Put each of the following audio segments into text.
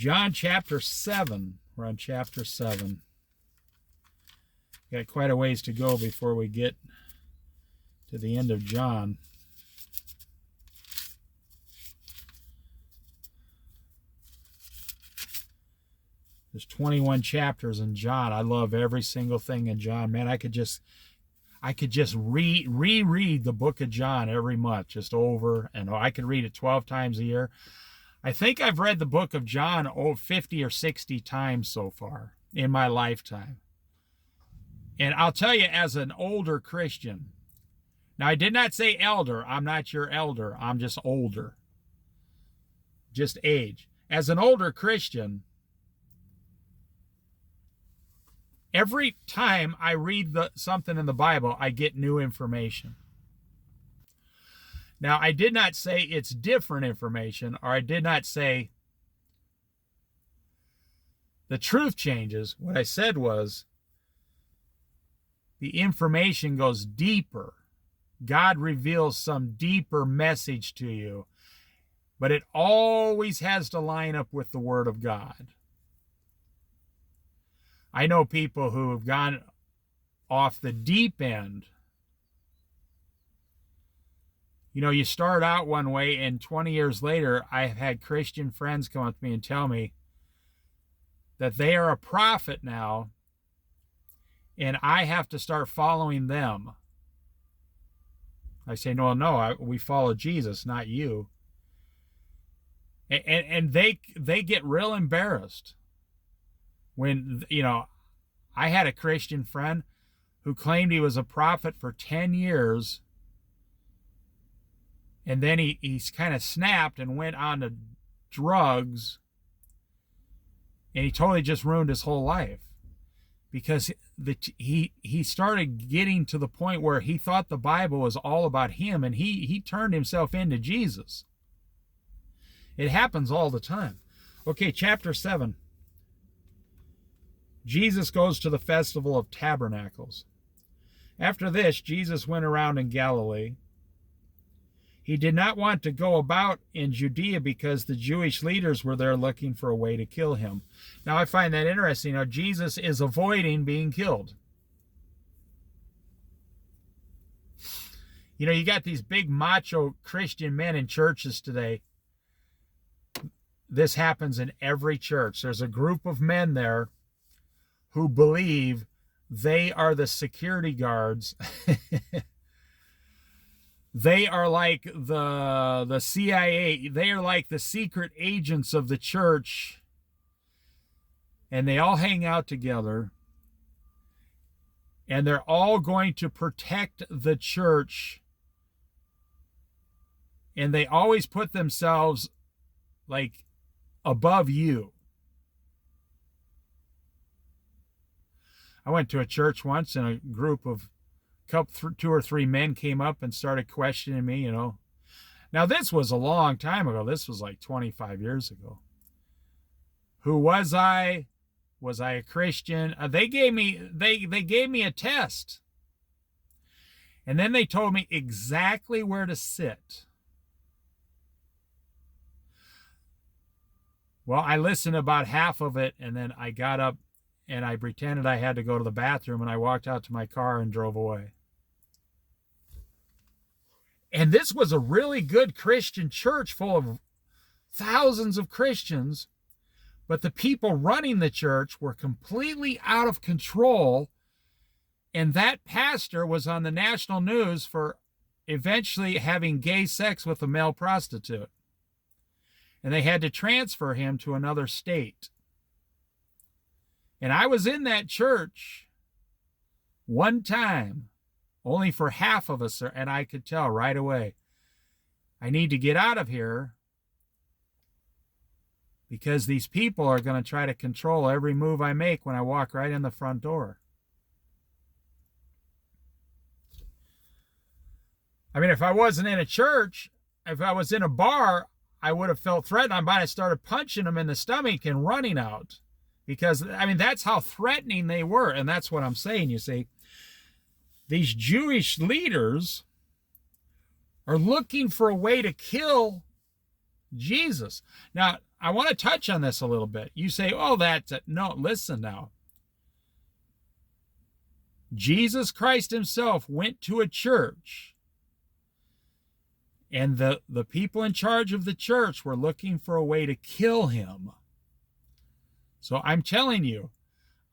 John chapter 7. We're on chapter 7. Got quite a ways to go before we get to the end of John. There's 21 chapters in John. I love every single thing in John. Man, I could just reread the book of John every month, just over and over. I could read it 12 times a year. I think I've read the book of John 50 or 60 times so far in my lifetime. And I'll tell you, as an older Christian, now I did not say elder. I'm not your elder. I'm just older. Just age. As an older Christian, every time I read something in the Bible, I get new information. Now, I did not say it's different information, or I did not say the truth changes. What I said was the information goes deeper. God reveals some deeper message to you, but it always has to line up with the Word of God. I know people who have gone off the deep end. You know, you start out one way, and 20 years later, I've had Christian friends come up to me and tell me that they are a prophet now, and I have to start following them. I say, no, we follow Jesus, not you. And they get real embarrassed. When, you know, I had a Christian friend who claimed he was a prophet for 10 years, and then he's kind of snapped and went on to drugs, and he totally just ruined his whole life because he started getting to the point where he thought the Bible was all about him, and he turned himself into Jesus. It happens all the time. Okay, chapter 7. Jesus goes to the festival of tabernacles. After this, Jesus went around in Galilee. He did not want to go about in Judea because the Jewish leaders were there looking for a way to kill him. Now, I find that interesting. Now, Jesus is avoiding being killed. You know, you got these big macho Christian men in churches today. This happens in every church. There's a group of men there who believe they are the security guards. They are like the CIA. They are like the secret agents of the church. And they all hang out together. And they're all going to protect the church. And they always put themselves like above you. I went to a church once, and a group of two or three men came up and started questioning me, you know. Now, this was a long time ago. This was like 25 years ago. Who was I? Was I a Christian? They gave me a test. And then they told me exactly where to sit. Well, I listened to about half of it, and then I got up and I pretended I had to go to the bathroom, and I walked out to my car and drove away. And this was a really good Christian church full of thousands of Christians, but the people running the church were completely out of control, and that pastor was on the national news for eventually having gay sex with a male prostitute. And they had to transfer him to another state. And I was in that church one time, only for half of us, and I could tell right away, I need to get out of here because these people are going to try to control every move I make when I walk right in the front door. I mean, if I wasn't in a church, if I was in a bar, I would have felt threatened. I might have started punching them in the stomach and running out. Because, I mean, that's how threatening they were. And that's what I'm saying, you see. These Jewish leaders are looking for a way to kill Jesus. Now, I want to touch on this a little bit. You say, oh, that's it. No, listen now. Jesus Christ himself went to a church, and the people in charge of the church were looking for a way to kill him. So I'm telling you,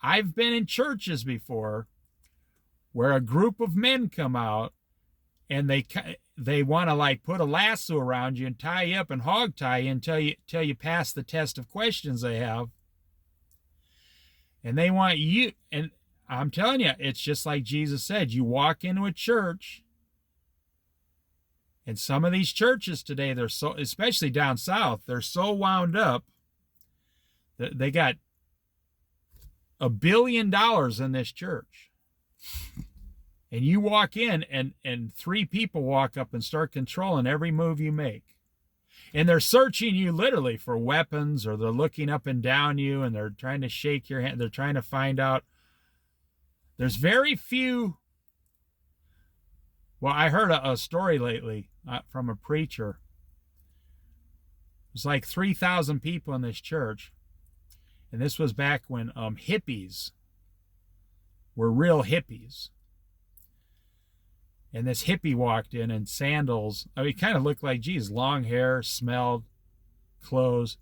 I've been in churches before where a group of men come out and they want to like put a lasso around you and tie you up and hog tie you until you pass the test of questions they have. And they want you, and I'm telling you, it's just like Jesus said. You walk into a church, and some of these churches today, they're so, especially down south, they're so wound up that they got $1 billion in this church. And you walk in, and 3 people walk up and start controlling every move you make. And they're searching you literally for weapons, or they're looking up and down you, and they're trying to shake your hand. They're trying to find out. There's very few. Well, I heard a story lately from a preacher. There's like 3,000 people in this church. And this was back when hippies were real hippies. And this hippie walked in sandals. I mean, he kind of looked like Jesus. Long hair, smelled, clothes.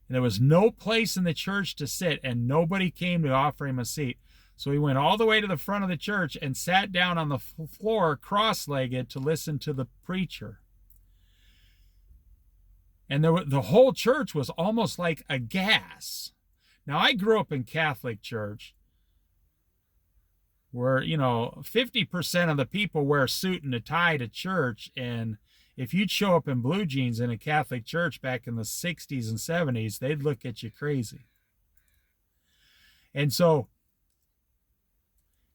And there was no place in the church to sit, and nobody came to offer him a seat. So he went all the way to the front of the church and sat down on the floor cross-legged to listen to the preacher. And the whole church was almost like a gas. Now, I grew up in Catholic church where, 50% of the people wear a suit and a tie to church. And if you'd show up in blue jeans in a Catholic church back in the 60s and 70s, they'd look at you crazy. And so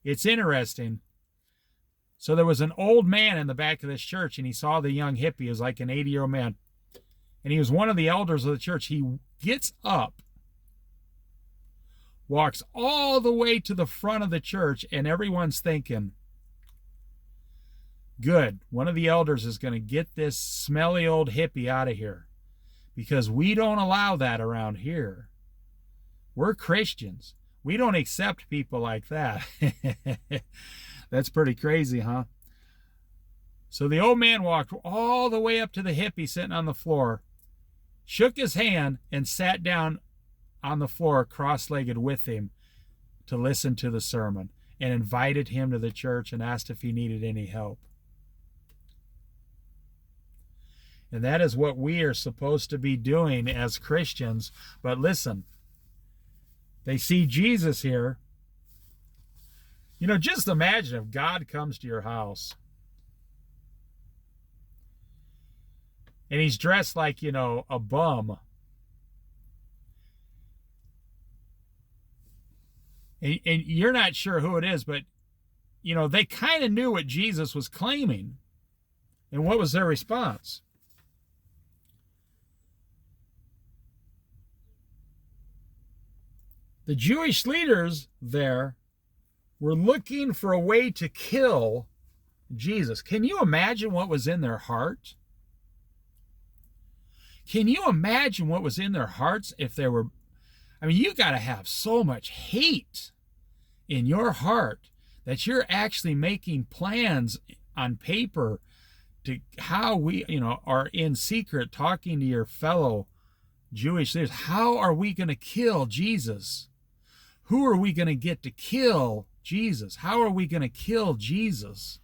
it's interesting. So there was an old man in the back of this church, and he saw the young hippie. He was like an 80-year-old man. And he was one of the elders of the church. He gets up, walks all the way to the front of the church, and everyone's thinking, good, one of the elders is going to get this smelly old hippie out of here, because we don't allow that around here. We're Christians. We don't accept people like that. That's pretty crazy, huh? So the old man walked all the way up to the hippie sitting on the floor, shook his hand, and sat down on the floor cross-legged with him to listen to the sermon, and invited him to the church and asked if he needed any help. And that is what we are supposed to be doing as Christians. But listen, they see Jesus here. Just imagine if God comes to your house and he's dressed like, a bum. And you're not sure who it is, but, they kind of knew what Jesus was claiming. And what was their response? The Jewish leaders there were looking for a way to kill Jesus. Can you imagine what was in their heart? Can you imagine what was in their hearts if they were... you got to have so much hate in your heart that you're actually making plans on paper to how we, are in secret talking to your fellow Jewish leaders. How are we going to kill Jesus? Who are we going to get to kill Jesus? How are we going to kill Jesus?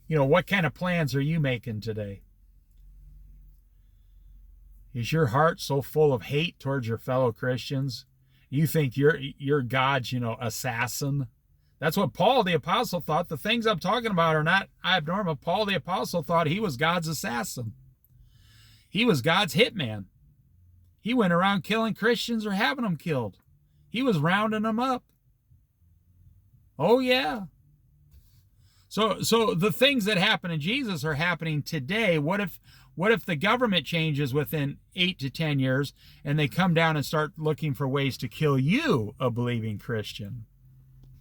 What kind of plans are you making today? Is your heart so full of hate towards your fellow Christians? You think you're God's, assassin? That's what Paul the Apostle thought. The things I'm talking about are not abnormal. Paul the Apostle thought he was God's assassin. He was God's hitman. He went around killing Christians or having them killed. He was rounding them up. Oh, yeah. So the things that happen in Jesus are happening today. What if the government changes within 8 to 10 years and they come down and start looking for ways to kill you, a believing Christian?